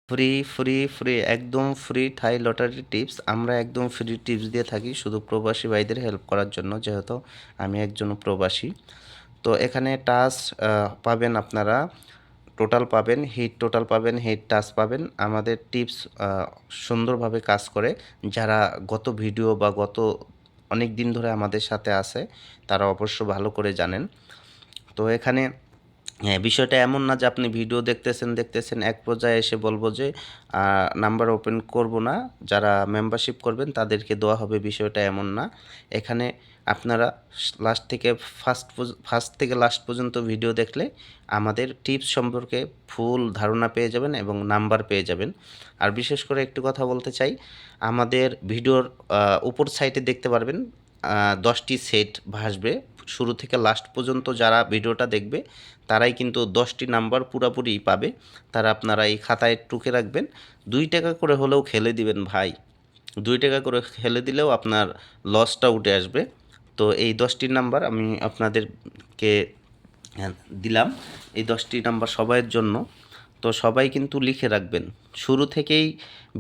Free free free একদম free থাই lottery tips. আমরা একদম ফ্রি টিপস দিয়ে থাকি শুধু প্রবাসী ভাইদের হেল্প করার জন্য, যেহেতু আমি একজন প্রবাসী। তো এখানে টাচ পাবেন আপনারা, টোটাল পাবেন, হিট টোটাল পাবেন, হিট টাচ পাবেন। আমাদের টিপস সুন্দরভাবে কাজ করে। যারা গত ভিডিও বা গত অনেক দিন ধরে আমাদের সাথে আছে তারা অবশ্য ভালো করে জানেন। তো এখানে হ্যাঁ, বিষয়টা এমন না যে আপনি ভিডিও দেখতেছেন এক পর্যায়ে এসে বলবো যে নাম্বার ওপেন করব না, যারা মেম্বারশিপ করবেন তাদেরকে দেওয়া হবে, বিষয়টা এমন না। এখানে আপনারা লাস্ট থেকে ফার্স্ট থেকে লাস্ট পর্যন্ত ভিডিও দেখলে আমাদের টিপস সম্পর্কে ফুল ধারণা পেয়ে যাবেন এবং নাম্বার পেয়ে যাবেন। আর বিশেষ করে একটু কথা বলতে চাই, আমাদের ভিডিওর উপর সাইটে দেখতে পারবেন 10টি সেট ভাসবে। শুরু থেকে লাস্ট পর্যন্ত যারা ভিডিওটা দেখবে তারাই কিন্তু 10টি নাম্বার পুরাপুরি পাবে। তারা আপনারা এই খাতায় টুকে রাখবেন, 2 টাকা করে হলেও খেলে দিবেন ভাই। 2 টাকা করে খেলে দিলেও আপনার লসটা উঠে আসবে। তো এই 10টি নাম্বার আমি আপনাদেরকে দিলাম, এই 10টি নাম্বার সবাইয়ের জন্য। তো সবাই কিন্তু লিখে রাখবেন, শুরু থেকেই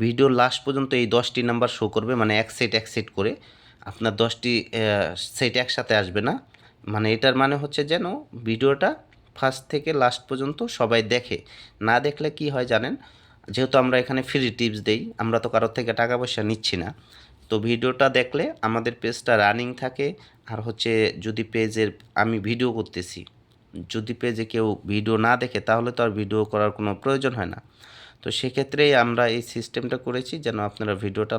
ভিডিও লাস্ট পর্যন্ত এই 10টি নাম্বার শো করবে, মানে এক সেট করে আপনার 10টি সেট একসাথে আসবে না। মানে এটার মানে হচ্ছে যেন ভিডিওটা ফার্স্ট থেকে লাস্ট পর্যন্ত সবাই দেখে। না দেখলে কি হয় জানেন, যেহেতু আমরা এখানে ফ্রি টিপস দেই, আমরা তো কারোর থেকে টাকা পয়সা নিচ্ছি না। তো ভিডিওটা দেখলে আমাদের পেজটা রানিং থাকে। আর হচ্ছে যদি পেজের আমি ভিডিও করতেছি, যদি পেজে কেউ ভিডিও না দেখে তাহলে তো আর ভিডিও করার কোনো প্রয়োজন হয় না। তো সেক্ষেত্রেই আমরা এই সিস্টেমটা করেছি যেন আপনারা ভিডিওটা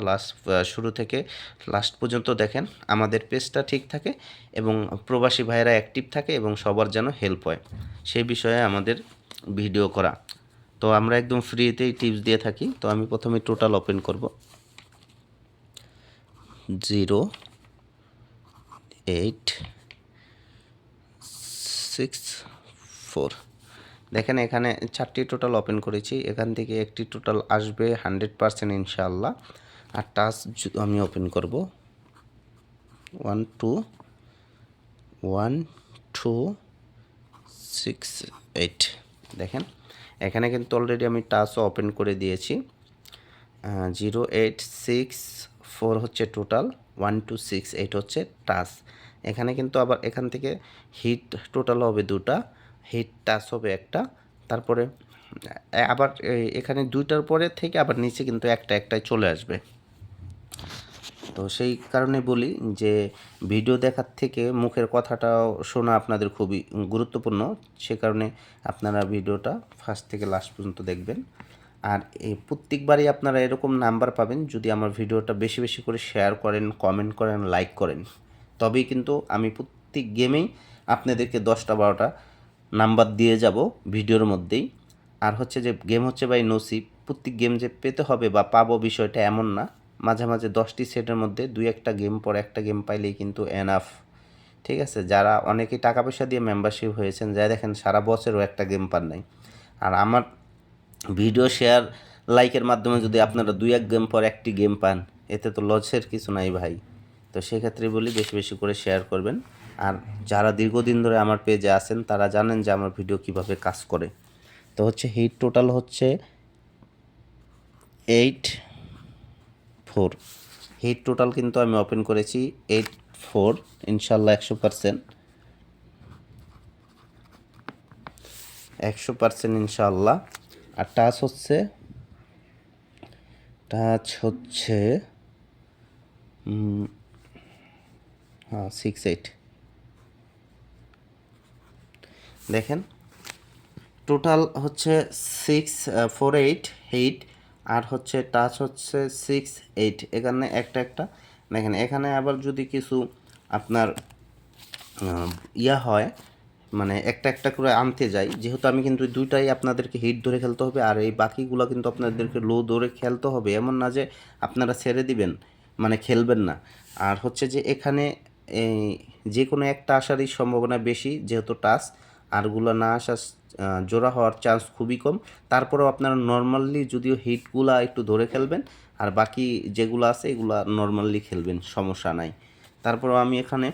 শুরু থেকে লাস্ট পর্যন্ত দেখেন, আমাদের পেজটা ঠিক থাকে এবং প্রবাসী ভাইয়েরা অ্যাক্টিভ থাকে এবং সবার যেন হেল্প হয়, সেই বিষয়ে আমাদের ভিডিও করা। তো আমরা একদম ফ্রিতেই টিপস দিয়ে থাকি। তো আমি প্রথমে টোটাল ওপেন করব, 0,8,6,4। দেখেন এখানে 4টি টোটাল ওপেন করেছি, এখান থেকে একটি টোটাল আসবে 100% ইনশাআল্লাহ। আর টাচ আমি ওপেন করব 1,2,1,2,6,8। দেখেন এখানে কিন্তু অলরেডি আমি টাচও ওপেন করে দিয়েছি। 0,8,6,4 হচ্ছে টোটাল, 1,2,6,8 হচ্ছে টাচ। এখানে কিন্তু আবার এখান থেকে হিট টোটাল হবে 2টা, হিট টাচ হবে একটা। তারপরে আবার এখানে 2টার পরে থেকে আবার নিচে কিন্তু একটাই চলে আসবে। তো সেই কারণে বলি যে ভিডিও দেখার থেকে মুখের কথাটাও শোনা আপনাদের খুবই গুরুত্বপূর্ণ। সে কারণে আপনারা ভিডিওটা ফার্স্ট থেকে লাস্ট পর্যন্ত দেখবেন। আর এই প্রত্যেকবারই আপনারা এরকম নাম্বার পাবেন যদি আমার ভিডিওটা বেশি বেশি করে শেয়ার করেন, কমেন্ট করেন, লাইক করেন। তবেই কিন্তু আমি প্রত্যেক গেমেই আপনাদেরকে 10টা 12টা নাম্বার দিয়ে যাব ভিডিওর মধ্যেই। আর হচ্ছে যে গেম হচ্ছে ভাই নসিব, প্রত্যেক গেম যে পেতে হবে বা পাবো বিষয়টা এমন না। মাঝে মাঝে 10টি সেটের মধ্যে 2-1টা গেম পর একটা গেম পাইলেই কিন্তু এনাফ। ঠিক আছে, যারা অনেকেই টাকা পয়সা দিয়ে মেম্বারশিপ হয়েছেন, যাই দেখেন সারা বছরও একটা গেম পান নাই। আর আমার ভিডিও শেয়ার লাইকের মাধ্যমে যদি আপনারা 2-1 গেম পর একটি গেম পান, এতে তো লসের কিছু নাই ভাই। তো সেক্ষেত্রে বলি বেশি বেশি করে শেয়ার করবেন। আর যারা দীর্ঘদিন ধরে আমার পেজে আছেন তারা জানেন যে আমার ভিডিও কিভাবে কাজ করে। তো হচ্ছে হিট টোটাল হচ্ছে 8,4। হিট টোটাল কিন্তু আমি ওপেন করেছি 8,4, ইনশাল্লাহ 100% ইনশাল্লাহ। আর টাচ হচ্ছে 6,8। দেখেন টোটাল হচ্ছে 6,4,8 হিট, আর হচ্ছে টাচ হচ্ছে 6,8। এখানে একটা দেখেন, এখানে আবার যদি কিছু আপনার ইয়া হয়, মানে একটা করে আনতে যাই, যেহেতু আমি কিন্তু 2টাই আপনাদেরকে হিট ধরে খেলতে হবে আর এই বাকিগুলো কিন্তু আপনাদেরকে লো ধরে খেলতে হবে, এমন না যে আপনারা ছেড়ে দিবেন মানে খেলবেন না। আর হচ্ছে যে এখানে এই যে কোনো একটা আসারই সম্ভাবনা বেশি, যেহেতু টাচ। আরগুলো না আসার জোড়া হওয়ার চান্স খুবই কম। তারপরেও আপনারা নর্মালি যদিও হিটগুলা একটু ধরে খেলবেন, আর বাকি যেগুলো আছে এগুলা নর্মালি খেলবেন, সমস্যা নাই। তারপরেও আমি এখানে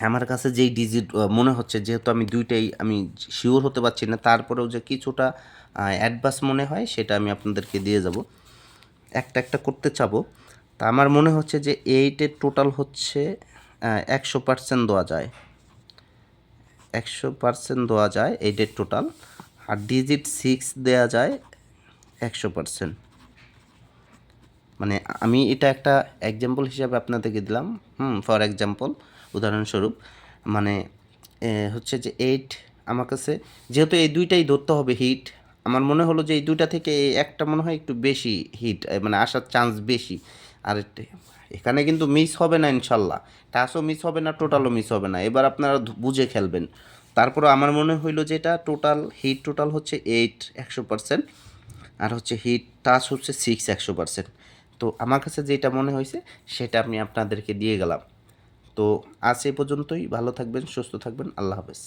আমার কাছে যেই ডিজিট মনে হচ্ছে, যেহেতু আমি 2টাই আমি শিওর হতে পারছি না, তারপরেও যে কিছুটা অ্যাডভান্স মনে হয় সেটা আমি আপনাদেরকে দিয়ে যাব। একটা একটা করতে চাবো। তা আমার মনে হচ্ছে যে 8 এর টোটাল হচ্ছে 100% দেওয়া যায়, 100% দেওয়া যায় 8 এর টোটাল। আর ডিজিট 6 দেওয়া যায় 100%। মানে আমি এটা একটা এক্সাম্পল হিসাবে আপনাদেরকে দিলাম, ফর এক্সাম্পল, উদাহরণস্বরূপ। মানে হচ্ছে যে 8 আমার কাছে, যেহেতু এই দুইটাই ধরতে হবে হিট, আমার মনে হলো যে এই দুইটা থেকে এই একটা মনে হয় একটু বেশি হিট, মানে আসার চান্স বেশি। আর এখানে কিন্তু মিস হবে না ইনশাল্লাহ, টাচও মিস হবে না, টোটালও মিস হবে না। এবার আপনারা বুঝে খেলবেন। তারপরে আমার মনে হইলো যে এটা টোটাল হিট টোটাল হচ্ছে 8 100%, আর হচ্ছে হিট টাচ হচ্ছে 6 100%। তো আমার কাছে যেটা মনে হয়েছে সেটা আমি আপনাদেরকে দিয়ে গেলাম। তো আজ এই পর্যন্তই। ভালো থাকবেন, সুস্থ থাকবেন, আল্লাহ হাফেজ।